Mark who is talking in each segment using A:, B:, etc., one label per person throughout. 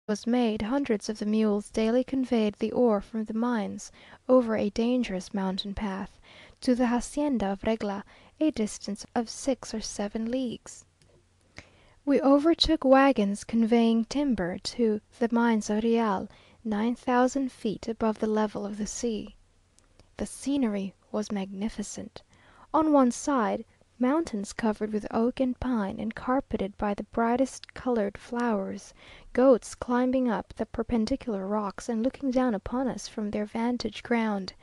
A: was made, hundreds of the mules daily conveyed the ore from the mines, over a dangerous mountain path, to the hacienda of Regla, a distance of 6 or 7 leagues. We overtook wagons conveying timber to the mines of Real, 9,000 feet above the level of the sea. The scenery was magnificent. On one side, mountains covered with oak and pine, and carpeted by the brightest coloured flowers; goats climbing up the perpendicular rocks and looking down upon us from their vantage ground;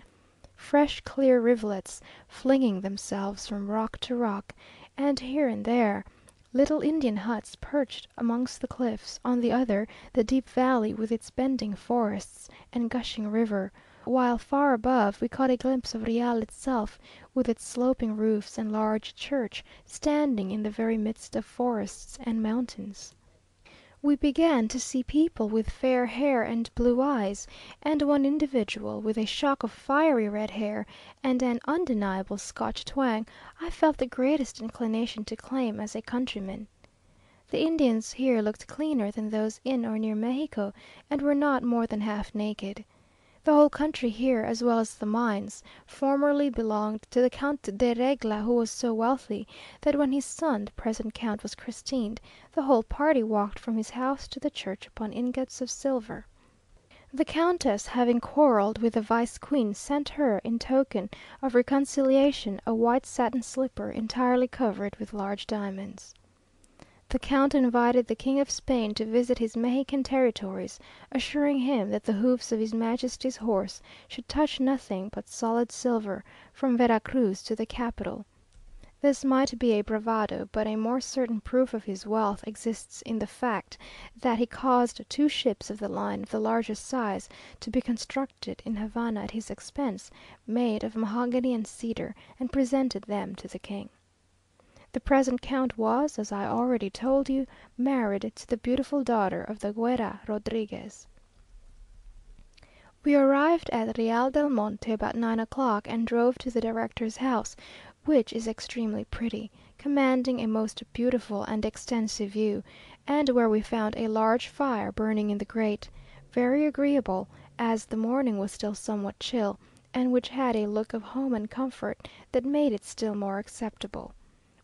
A: fresh clear rivulets flinging themselves from rock to rock, and here and there little Indian huts perched amongst the cliffs; on the other, the deep valley with its bending forests and gushing river, while far above we caught a glimpse of Real itself, with its sloping roofs and large church, standing in the very midst of forests and mountains. We began to see people with fair hair and blue eyes, and one individual with a shock of fiery red hair and an undeniable Scotch twang I felt the greatest inclination to claim as a countryman. The Indians here looked cleaner than those in or near Mexico, and were not more than half naked. The whole country here, as well as the mines, formerly belonged to the Count de Regla, who was so wealthy, that when his son, the present count, was christened, the whole party walked from his house to the church upon ingots of silver. The countess having quarrelled with the vice queen, sent her, in token of reconciliation, a white satin slipper entirely covered with large diamonds. The count invited the King of Spain to visit his Mexican territories, assuring him that the hoofs of his Majesty's horse should touch nothing but solid silver, from Vera Cruz to the capital. This might be a bravado, but a more certain proof of his wealth exists in the fact that he caused 2 ships of the line of the largest size to be constructed in Havana at his expense, made of mahogany and cedar, and presented them to the King. The present count was, as I already told you, married to the beautiful daughter of the Güera Rodriguez. We arrived at Real del Monte about 9 o'clock, and drove to the director's house, which is extremely pretty, commanding a most beautiful and extensive view, and where we found a large fire burning in the grate, very agreeable, as the morning was still somewhat chill, and which had a look of home and comfort that made it still more acceptable.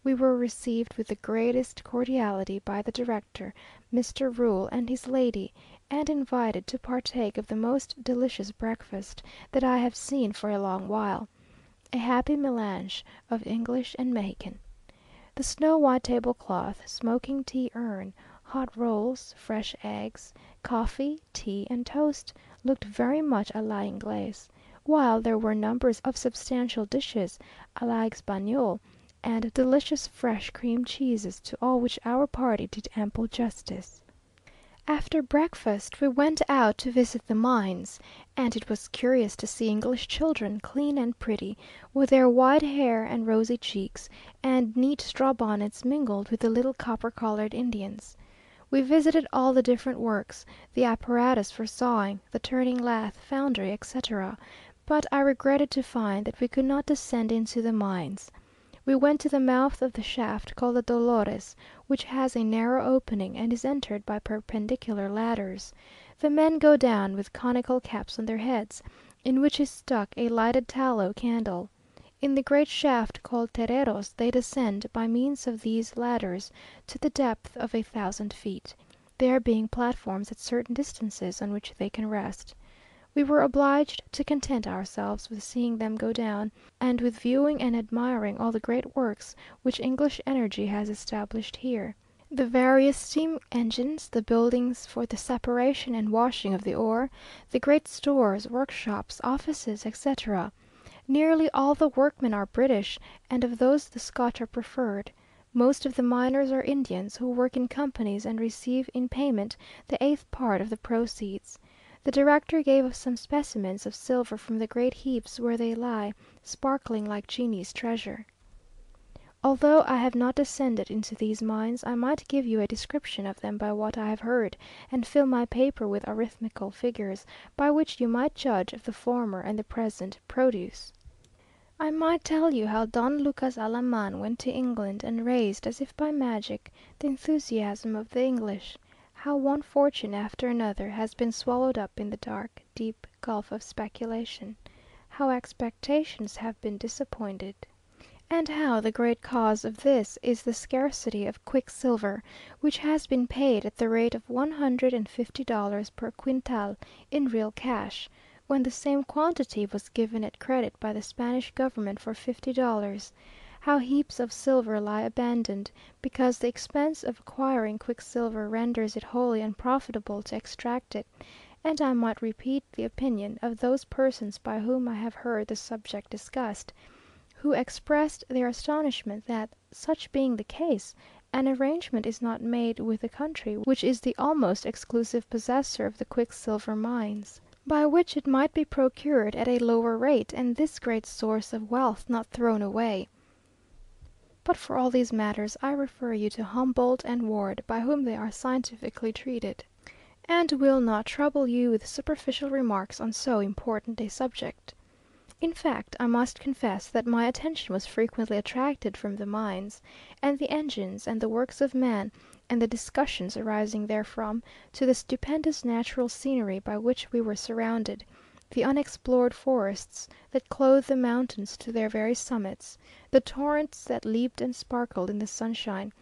A: We were received with the greatest cordiality by the director, Mr. Rule, and his lady, and invited to partake of the most delicious breakfast that I have seen for a long while, a happy mélange of English and Mexican. The snow white tablecloth, smoking tea urn, hot rolls, fresh eggs, coffee, tea, and toast, looked very much à la Inglaise, while there were numbers of substantial dishes à la Espagnole, and delicious fresh cream cheeses, to all which our party did ample justice. After breakfast we went out to visit the mines, and it was curious to see English children, clean and pretty, with their white hair and rosy cheeks, and neat straw bonnets mingled with the little copper-coloured Indians. We visited all the different works, the apparatus for sawing, the turning lathe, foundry, etc., but I regretted to find that we could not descend into the mines. We went to the mouth of the shaft called the Dolores, which has a narrow opening, and is entered by perpendicular ladders. The men go down with conical caps on their heads, in which is stuck a lighted tallow candle. In the great shaft called Terreros they descend by means of these ladders to the depth of 1,000 feet, there being platforms at certain distances on which they can rest. We were obliged to content ourselves with seeing them go down, and with viewing and admiring all the great works which English energy has established here. The various steam engines, the buildings for the separation and washing of the ore, the great stores, workshops, offices, etc. Nearly all the workmen are British, and of those the Scotch are preferred. Most of the miners are Indians, who work in companies and receive in payment the eighth part of the proceeds. The director gave us some specimens of silver from the great heaps where they lie, sparkling like genie's treasure. Although I have not descended into these mines, I might give you a description of them by what I have heard, and fill my paper with arithmetical figures, by which you might judge of the former and the present produce. I might tell you how Don Lucas Alaman went to England and raised, as if by magic, the enthusiasm of the English; how one fortune after another has been swallowed up in the dark, deep gulf of speculation, how expectations have been disappointed, and how the great cause of this is the scarcity of quicksilver, which has been paid at the rate of $150 per quintal in real cash, when the same quantity was given at credit by the Spanish government for $50; how heaps of silver lie abandoned, because the expense of acquiring quicksilver renders it wholly unprofitable to extract it; and I might repeat the opinion of those persons by whom I have heard the subject discussed, who expressed their astonishment that, such being the case, an arrangement is not made with the country which is the almost exclusive possessor of the quicksilver mines, by which it might be procured at a lower rate, and this great source of wealth not thrown away. But for all these matters I refer you to Humboldt and Ward, by whom they are scientifically treated, and will not trouble you with superficial remarks on so important a subject. In fact, I must confess that my attention was frequently attracted from the mines, and the engines, and the works of man, and the discussions arising therefrom, to the stupendous natural scenery by which we were surrounded, the unexplored forests that clothe the mountains to their very summits, the torrents that leaped and sparkled in the sunshine,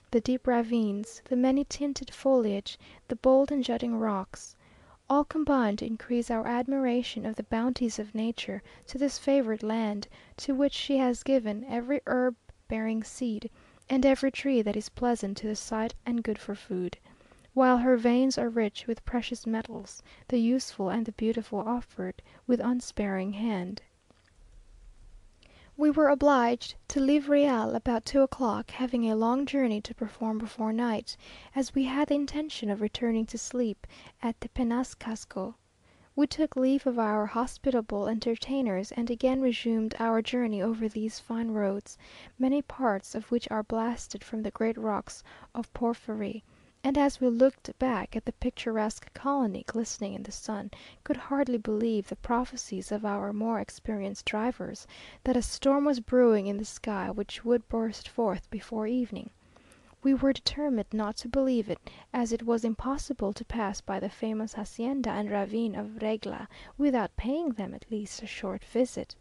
A: the deep ravines, the many tinted foliage, the bold and jutting rocks, all combined to increase our admiration of the bounties of nature to this favoured land, to which she has given every herb bearing seed, and every tree that is pleasant to the sight and good for food, while her veins are rich with precious metals, the useful and the beautiful offered with unsparing hand. We were obliged to leave Real about 2 o'clock, having a long journey to perform before night, as we had the intention of returning to sleep at Tepenacasco. We took leave of our hospitable entertainers, and again resumed our journey over these fine roads, many parts of which are blasted from the great rocks of porphyry, and as we looked back at the picturesque colony glistening in the sun, could hardly believe the prophecies of our more experienced drivers, that a storm was brewing in the sky which would burst forth before evening. We were determined not to believe it, as it was impossible to pass by the famous hacienda and ravine of Regla without paying them at least a short visit.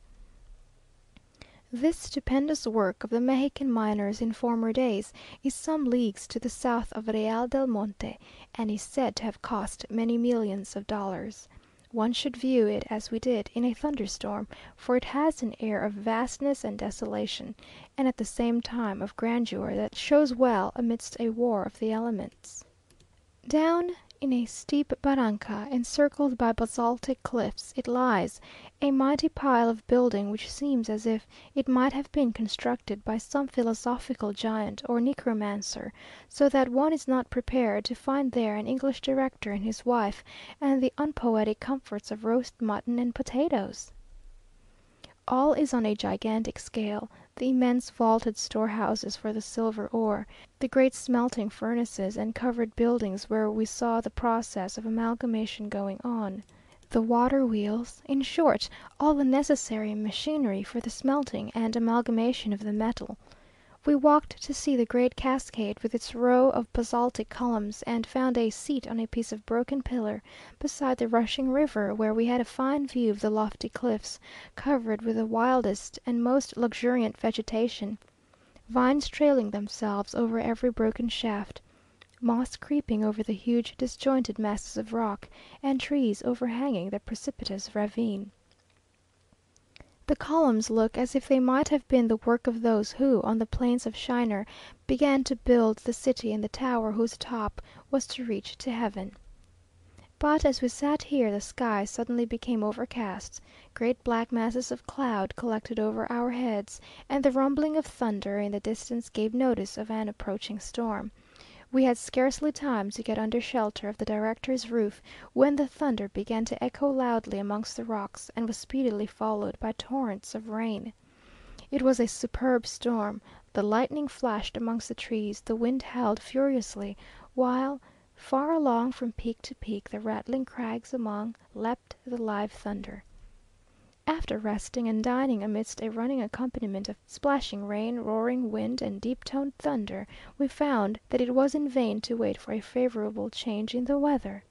A: This stupendous work of the Mexican miners in former days is some leagues to the south of Real del Monte, and is said to have cost many millions of dollars. One should view it, as we did, in a thunderstorm, for it has an air of vastness and desolation, and at the same time of grandeur that shows well amidst a war of the elements. Down in a steep barranca, encircled by basaltic cliffs, it lies, a mighty pile of building which seems as if it might have been constructed by some philosophical giant or necromancer, so that one is not prepared to find there an English director and his wife, and the unpoetic comforts of roast mutton and potatoes. All is on a gigantic scale, the immense vaulted storehouses for the silver ore, the great smelting furnaces and covered buildings where we saw the process of amalgamation going on, the water wheels, in short, all the necessary machinery for the smelting and amalgamation of the metal. We walked to see the great cascade with its row of basaltic columns, and found a seat on a piece of broken pillar, beside the rushing river, where we had a fine view of the lofty cliffs, covered with the wildest and most luxuriant vegetation, vines trailing themselves over every broken shaft, moss creeping over the huge disjointed masses of rock, and trees overhanging the precipitous ravine. The columns look as if they might have been the work of those who, on the plains of Shinar, began to build the city and the tower whose top was to reach to heaven. But as we sat here the sky suddenly became overcast, great black masses of cloud collected over our heads, and the rumbling of thunder in the distance gave notice of an approaching storm. We had scarcely time to get under shelter of the director's roof, when the thunder began to echo loudly amongst the rocks, and was speedily followed by torrents of rain. It was a superb storm; the lightning flashed amongst the trees, the wind howled furiously, while far along from peak to peak the rattling crags among leapt the live thunder. After resting and dining amidst a running accompaniment of splashing rain, roaring wind, and deep toned thunder, we found that it was in vain to wait for a favourable change in the weather.